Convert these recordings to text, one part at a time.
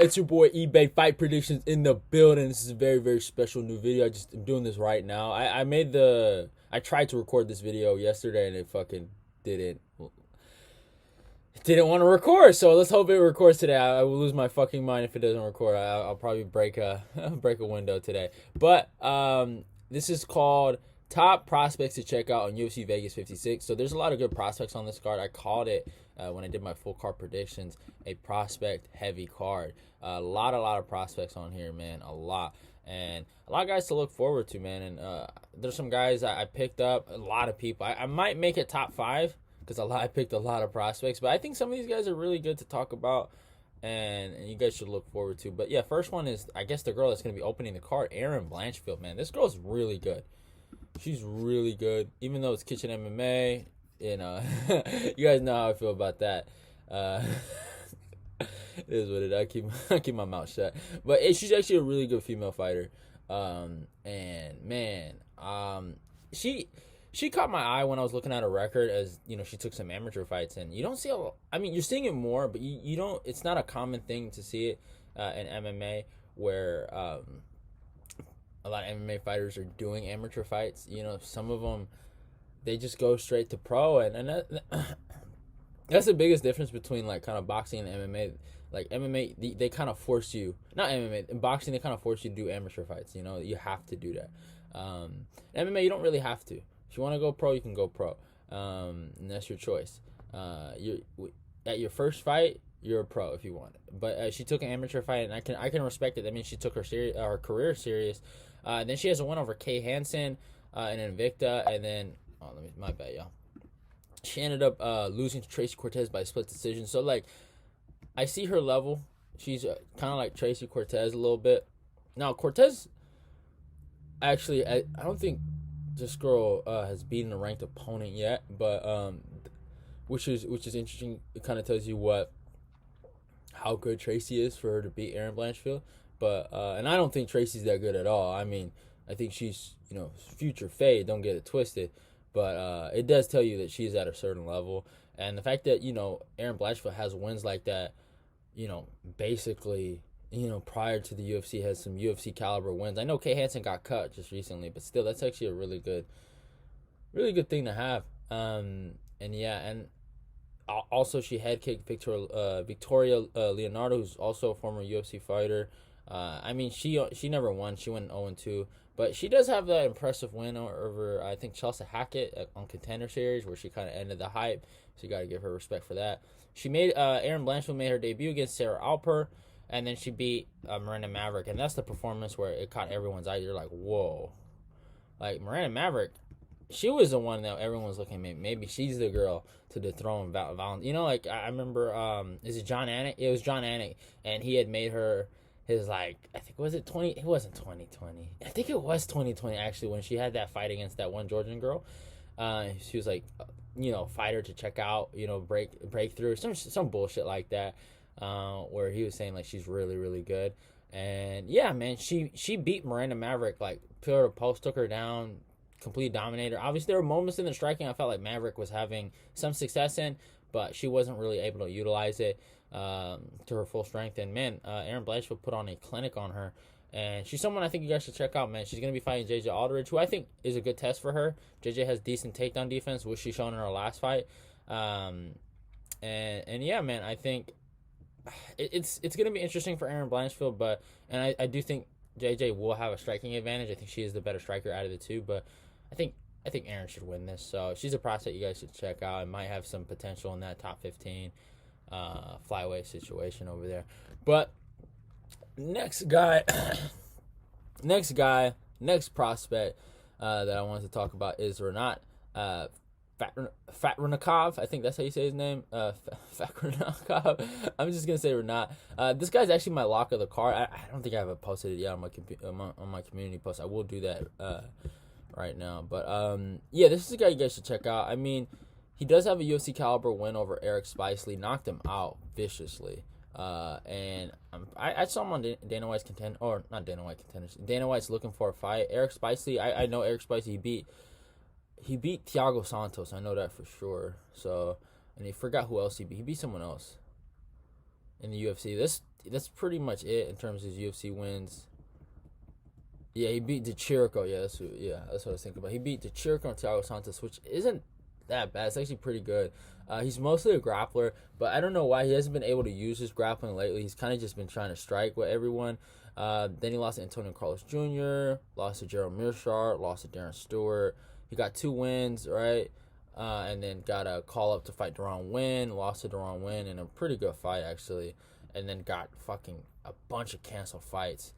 It's your boy eBay Fight Predictions in the building. This is a very, very special new video. I'm doing this right now. I tried to record this video yesterday and it fucking didn't want to record. So let's hope it records today. I will lose my fucking mind if it doesn't record. I'll probably break a window today. But this is called Top Prospects to Check Out on UFC Vegas 56. So there's a lot of good prospects on this card. I called it when I did my full card predictions, a prospect heavy card. A lot of prospects on here, man. A lot. And a lot of guys to look forward to, man. And there's some guys I picked up. A lot of people. I might make it top 5 because I picked a lot of prospects. But I think some of these guys are really good to talk about. And you guys should look forward to. But yeah, first one is, I guess, the girl that's going to be opening the card, Erin Blanchfield, man. This girl's really good. She's really good. Even though it's Kitchen MMA, you know, you guys know how I feel about that. It is what it is. I keep my mouth shut. But she's actually a really good female fighter. And man, she caught my eye when I was looking at her record, as you know, she took some amateur fights, and you don't see you're seeing it more, but you don't. It's not a common thing to see it in MMA where a lot of MMA fighters are doing amateur fights. You know, some of them, they just go straight to pro, and that's the biggest difference between like kind of boxing and MMA. Like MMA, they kind of force you, not MMA, in boxing they kind of force you to do amateur fights. You know, you have to do that. MMA, you don't really have to. If you want to go pro, you can go pro, and that's your choice. You at your first fight, you're a pro if you want it. But she took an amateur fight, and I can respect it. That means she took her career serious. Then she has a win over Kay Hansen in Invicta, and then my bad, y'all. She ended up losing to Tracy Cortez by split decision. So like, I see her level. She's kind of like Tracy Cortez a little bit. Now Cortez, actually, I don't think this girl has beaten a ranked opponent yet, but which is interesting. It kind of tells you how good Tracy is for her to beat Erin Blanchfield. But and I don't think Tracy's that good at all. I mean, I think she's, you know, future fade. Don't get it twisted. But it does tell you that she's at a certain level, and the fact that, you know, Erin Blanchfield has wins like that, you know, basically, you know, prior to the UFC, has some UFC caliber wins. I know Kay Hansen got cut just recently, but still, that's actually a really good thing to have. And yeah, and also she head kicked Victoria Leonardo, who's also a former UFC fighter. I mean, she never won. She went 0-2. But she does have that impressive win over, I think, Chelsea Hackett on Contender Series, where she kind of ended the hype. So you got to give her respect for that. She made Erin Blanchfield made her debut against Sarah Alper, and then she beat Miranda Maverick. And that's the performance where it caught everyone's eye. You're like, whoa. Like, Miranda Maverick, she was the one that everyone was looking at. Maybe she's the girl to dethrone Valentine. You know, like, I remember, is it John Anik? It was John Anik, and he had made her his, like, I think, was it 20? It wasn't 2020. I think it was 2020, actually, when she had that fight against that one Georgian girl. She was like, you know, fighter to check out, you know, breakthrough, some bullshit like that, where he was saying, like, she's really, really good. And, yeah, man, she beat Miranda Maverick, like, pillar to post, took her down, complete dominator. Obviously, there were moments in the striking I felt like Maverick was having some success in, but she wasn't really able to utilize it to her full strength. And man, Erin Blanchfield put on a clinic on her, and she's someone I think you guys should check out, man. She's gonna be fighting JJ Aldridge, who I think is a good test for her. JJ has decent takedown defense, which she's shown in her last fight. And yeah, man, I think it's gonna be interesting for Erin Blanchfield, but I do think JJ will have a striking advantage. I think she is the better striker out of the two, but I think Erin should win this. So she's a prospect you guys should check out. It might have some potential in that top 15 flyweight situation over there. But next prospect that I wanted to talk about is Renat Fatrunikov. I think that's how you say his name. Fatrunikov. I'm just gonna say Renat. This guy's actually my lock of the card. I don't think I haven't posted it yet on my community post. I will do that right now. But yeah, this is a guy you guys should check out. I mean, he does have a UFC caliber win over Eric Spicely, knocked him out viciously. And I saw him on Dana White's contender, or not Dana White contenders. Dana White's looking for a fight. Eric Spicely, I know Eric Spicely. He beat Thiago Santos. I know that for sure. So, and he forgot who else he beat. He beat someone else in the UFC. that's pretty much it in terms of his UFC wins. Yeah, he beat DeChirico. That's what I was thinking about. He beat DeChirico and Thiago Santos, which isn't that bad. It's actually pretty good. He's mostly a grappler, but I don't know why he hasn't been able to use his grappling lately. He's kind of just been trying to strike with everyone. Then he lost to Antonio Carlos Jr., lost to Gerald Meerschaert, lost to Darren Stewart. He got 2 wins, right? And then got a call up to fight Deron Winn, lost to Deron Winn in a pretty good fight, actually. And then got fucking a bunch of canceled fights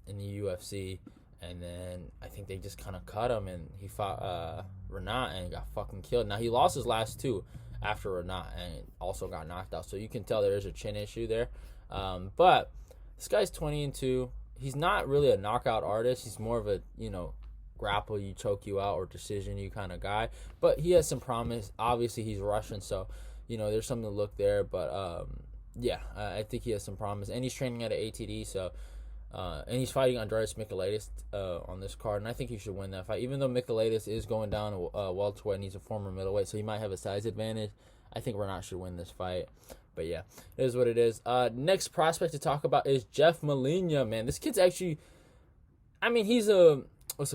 in the UFC. And then I think they just kind of cut him, and he fought Renat and got fucking killed. Now, he lost his last 2 after Renat and also got knocked out. So you can tell there is a chin issue there. But this guy's 20-2. He's not really a knockout artist. He's more of a, grapple you, choke you out, or decision you kind of guy. But he has some promise. Obviously, he's Russian, so, there's something to look there. But, I think he has some promise. And he's training at an ATD, so... and he's fighting Andreas Michailidis on this card, and I think he should win that fight. Even though Michailidis is going down welterweight and he's a former middleweight, so he might have a size advantage, I think Renat should win this fight. But yeah, it is what it is. Next prospect to talk about is Jeff Molina, man. This kid's actually, he's a,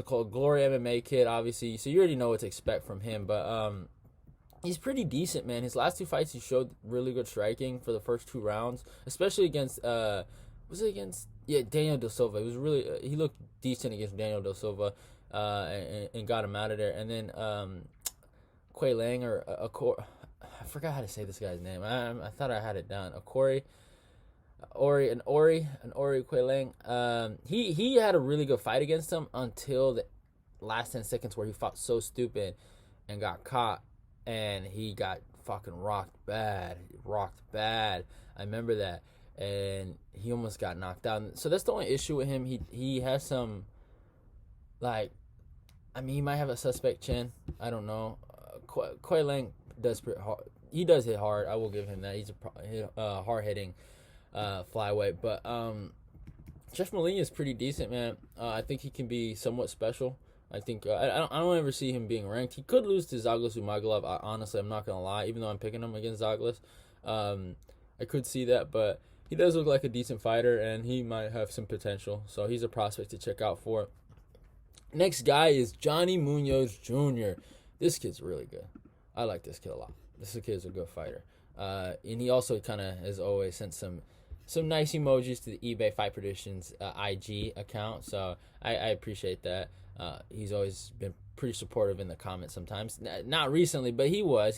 Glory MMA kid, obviously, so you already know what to expect from him, but he's pretty decent, man. His last 2 fights, he showed really good striking for the first 2 rounds, especially against, Daniel Da Silva. It was really he looked decent against Daniel Da Silva, and got him out of there. And then Quay Lang I forgot how to say this guy's name. I thought I had it down. Ori Quay Lang. He had a really good fight against him until the last 10 seconds where he fought so stupid and got caught, and he got fucking rocked bad. I remember that. And he almost got knocked out. So that's the only issue with him. He has some, he might have a suspect chin. I don't know. Quay Lang does pretty hard. He does hit hard. I will give him that. He's a hard-hitting flyweight. But Jeff Molina is pretty decent, man. I think he can be somewhat special. I think I don't ever see him being ranked. He could lose to Zaglos Umagulov. Honestly, I'm not going to lie. Even though I'm picking him against Zaglos, I could see that. But he does look like a decent fighter, and he might have some potential. So he's a prospect to check out for. Next guy is Johnny Munoz Jr. This kid's really good. I like this kid a lot. This kid's a good fighter. And he also kind of, as always, sent some nice emojis to the eBay Fight Predictions IG account. So I appreciate that. He's always been pretty supportive in the comments sometimes. Not recently, but he was.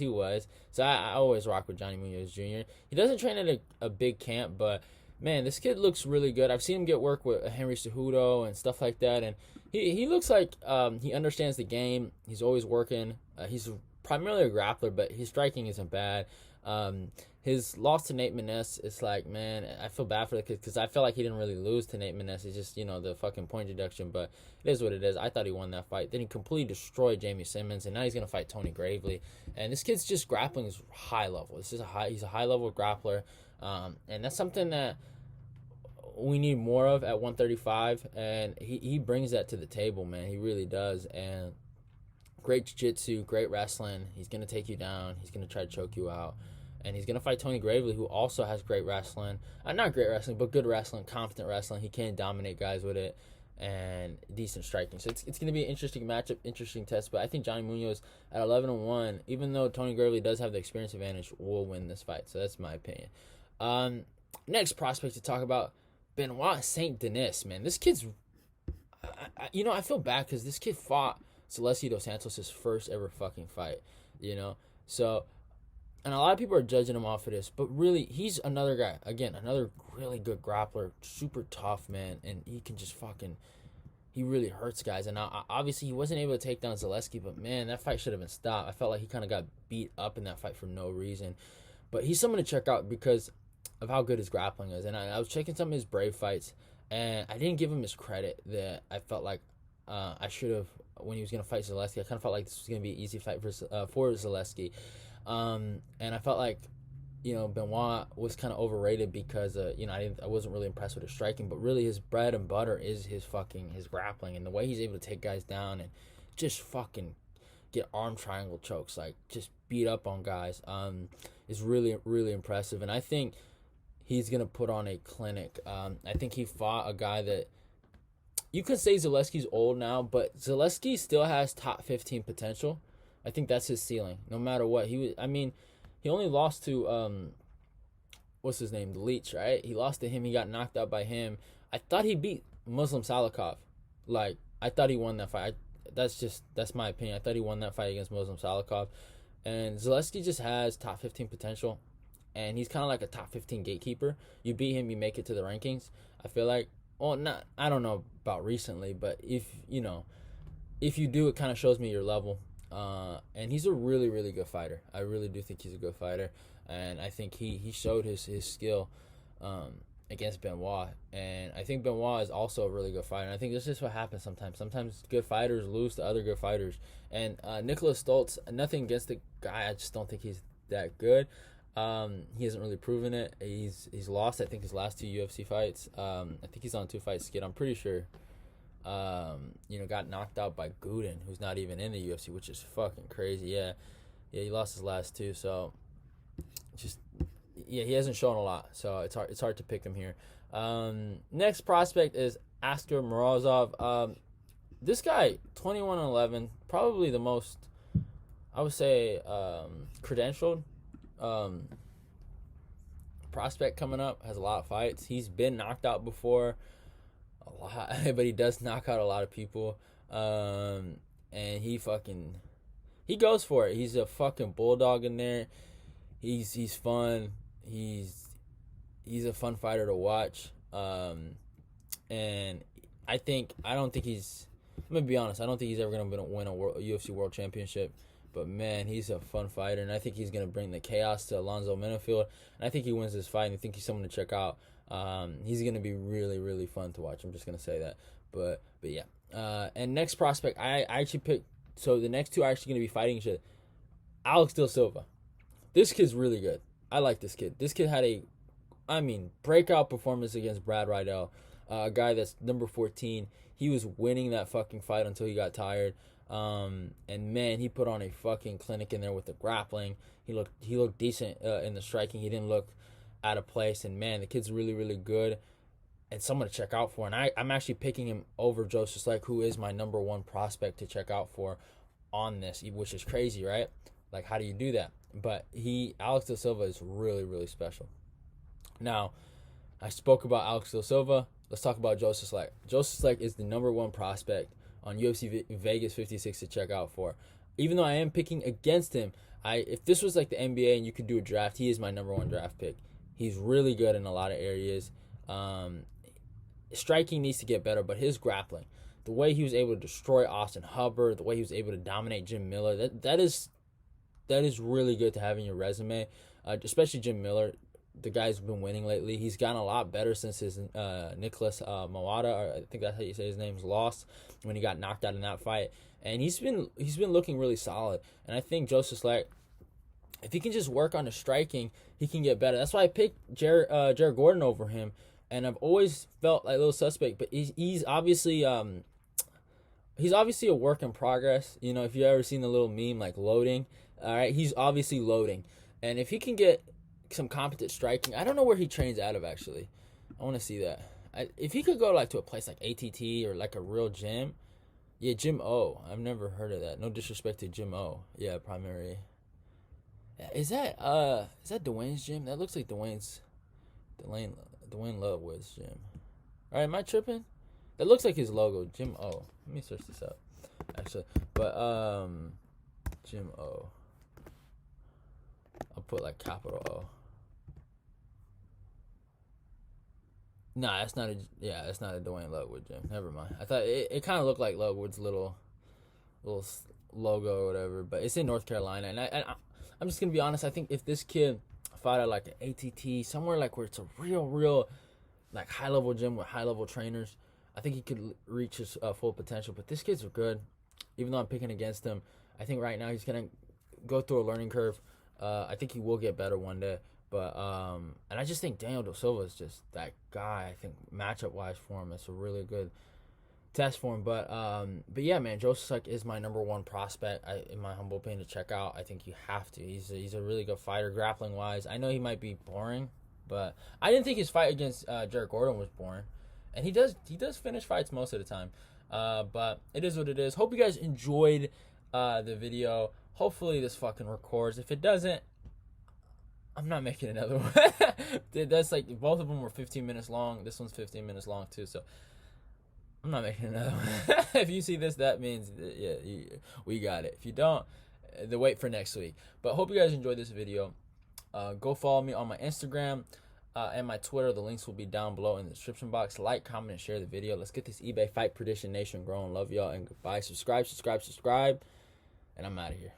So I always rock with Johnny Munoz Jr. He doesn't train at a big camp, but, man, this kid looks really good. I've seen him get work with Henry Cejudo and stuff like that, and he looks like he understands the game. He's always working. He's primarily a grappler, but his striking isn't bad. His loss to Nate Maness is like, man, I feel bad for the kid because I feel like he didn't really lose to Nate Maness. It's just, the fucking point deduction, but it is what it is. I thought he won that fight. Then he completely destroyed Jamie Simmons, and now he's going to fight Tony Gravely. And this kid's just grappling is high level. He's a high-level grappler, and that's something that we need more of at 135, and he brings that to the table, man. He really does, and great jiu-jitsu, great wrestling. He's going to take you down. He's going to try to choke you out. And he's going to fight Tony Gravely, who also has great wrestling. Not great wrestling, but good wrestling, confident wrestling. He can dominate guys with it, and decent striking. So it's going to be an interesting matchup, interesting test. But I think Johnny Munoz at 11-1, even though Tony Gravely does have the experience advantage, will win this fight. So that's my opinion. Next prospect to talk about, Benoit St. Denis, man. This kid's... I feel bad because this kid fought Zaleski Dos Santos' first ever fucking fight, So... And a lot of people are judging him off of this, but really, he's another guy. Again, another really good grappler, super tough, man, and he can just he really hurts guys. And now, obviously, he wasn't able to take down Zaleski, but man, that fight should have been stopped. I felt like he kind of got beat up in that fight for no reason. But he's someone to check out because of how good his grappling is. And I was checking some of his Brave fights, and I didn't give him his credit that I felt like I should have when he was going to fight Zaleski. I kind of felt like this was going to be an easy fight for Zaleski. And I felt like, Benoit was kind of overrated because, I wasn't really impressed with his striking, but really his bread and butter is his grappling, and the way he's able to take guys down and just fucking get arm triangle chokes, like just beat up on guys, is really, really impressive. And I think he's gonna put on a clinic. I think he fought a guy that you could say Zaleski's old now, but Zaleski still has top 15 potential. I think that's his ceiling. No matter what, he was. I mean, he only lost to what's his name, the Leech, right? He lost to him. He got knocked out by him. I thought he beat Muslim Salikov. Like, I thought he won that fight. That's my opinion. I thought he won that fight against Muslim Salikov. And Zaleski just has top 15 potential, and he's kind of like a top 15 gatekeeper. You beat him, you make it to the rankings. I feel like, well, not, I don't know about recently, but if you do, it kind of shows me your level. And he's a really, really good fighter. I really do think he's a good fighter, and I think he showed his skill against Benoit, and I think Benoit is also a really good fighter. And I think this is what happens sometimes. Sometimes good fighters lose to other good fighters. And Nicholas Stoltz, nothing against the guy, I just don't think he's that good. He hasn't really proven it. He's lost, I think, his last 2 UFC fights. I think he's on a 2-fight skid. I'm pretty sure. Got knocked out by Gooden, who's not even in the UFC, which is fucking crazy. Yeah, he lost his last 2. So he hasn't shown a lot. So it's hard to pick him here. Next prospect is Askar Morozov. This guy, 21-11, probably the most, I would say, credentialed prospect coming up. Has a lot of fights. He's been knocked out before, a lot, but he does knock out a lot of people. And he goes for it. He's a fucking bulldog in there. He's fun. He's a fun fighter to watch. And I don't think he's. I'm gonna be honest. I don't think he's ever gonna win a UFC World Championship. But man, he's a fun fighter, and I think he's gonna bring the chaos to Alonzo Menifield. And I think he wins this fight. And I think he's someone to check out. He's gonna be really, really fun to watch. I'm just gonna say that. But yeah. And next prospect, I actually picked. So the next 2 are actually gonna be fighting each other. Alex De Silva. This kid's really good. I like this kid. This kid had breakout performance against Brad Riddell, a guy that's number 14. He was winning that fucking fight until he got tired. And man, he put on a fucking clinic in there with the grappling. He looked decent in the striking. He didn't look out of place. And man, the kid's really, really good and someone to check out for. And I'm actually picking him over Joseph Slek, who is my number 1 prospect to check out for on this, which is crazy, right? Like, how do you do that? But Alex De Silva is really, really special. Now, I spoke about Alex De Silva. Let's talk about Joseph Slek. Joseph Slek is the number 1 prospect on UFC Vegas 56 to check out for. Even though I am picking against him, if this was like the NBA and you could do a draft, he is my number 1 draft pick. He's really good in a lot of areas. Striking needs to get better, but his grappling, the way he was able to destroy Austin Hubbard, the way he was able to dominate Jim Miller, that is really good to have in your resume, especially Jim Miller. The guy's been winning lately. He's gotten a lot better since his Nicholas Mawada, or I think that's how you say his name, lost when he got knocked out in that fight. And he's been looking really solid. And I think Joseph Slek, if he can just work on the striking, he can get better. That's why I picked Jared Gordon over him. And I've always felt like a little suspect, but he's obviously a work in progress. You know, if you've ever seen the little meme like loading, all right, he's obviously loading. And if he can get some competent striking, I don't know where he trains out of actually. I want to see that. If he could go like to a place like ATT or like a real gym, yeah, Jim O. I've never heard of that. No disrespect to Jim O. Yeah, primary. Is that Dwayne's gym? That looks like Dwayne Lovewood's gym. All right, am I tripping? That looks like his logo, Jim O. Let me search this up, actually. But Jim O. I'll put like capital O. Nah, that's not a Dwayne Lovewood gym. Never mind. I thought it kind of looked like Lovewood's little logo or whatever, but it's in North Carolina. And I'm just gonna be honest. I think if this kid fought at like an ATT, somewhere like where it's a real like high level gym with high level trainers, I think he could reach his full potential. But this kid's good. Even though I'm picking against him, I think right now he's gonna go through a learning curve. I think he will get better one day. But and I just think Daniel De Silva is just that guy. I think matchup wise for him, it's a really good test for him. But yeah, man, Joseph Slek is my number 1 prospect. In my humble opinion, to check out. I think you have to. He's a really good fighter, grappling wise. I know he might be boring, But I didn't think his fight against Jared Gordon was boring, and he does finish fights most of the time. But it is what it is. Hope you guys enjoyed the video. Hopefully this fucking records. If it doesn't, I'm not making another one. That's like, both of them were 15 minutes long. This one's 15 minutes long too, so I'm not making another one. If you see this, that means, yeah, we got it. If you don't, then wait for next week. But hope you guys enjoyed this video. Go follow me on my Instagram and my Twitter. The links will be down below in the description box. Like, comment, and share the video. Let's get this eBay Fight Prediction Nation growing. Love y'all, and goodbye. Subscribe, and I'm out of here.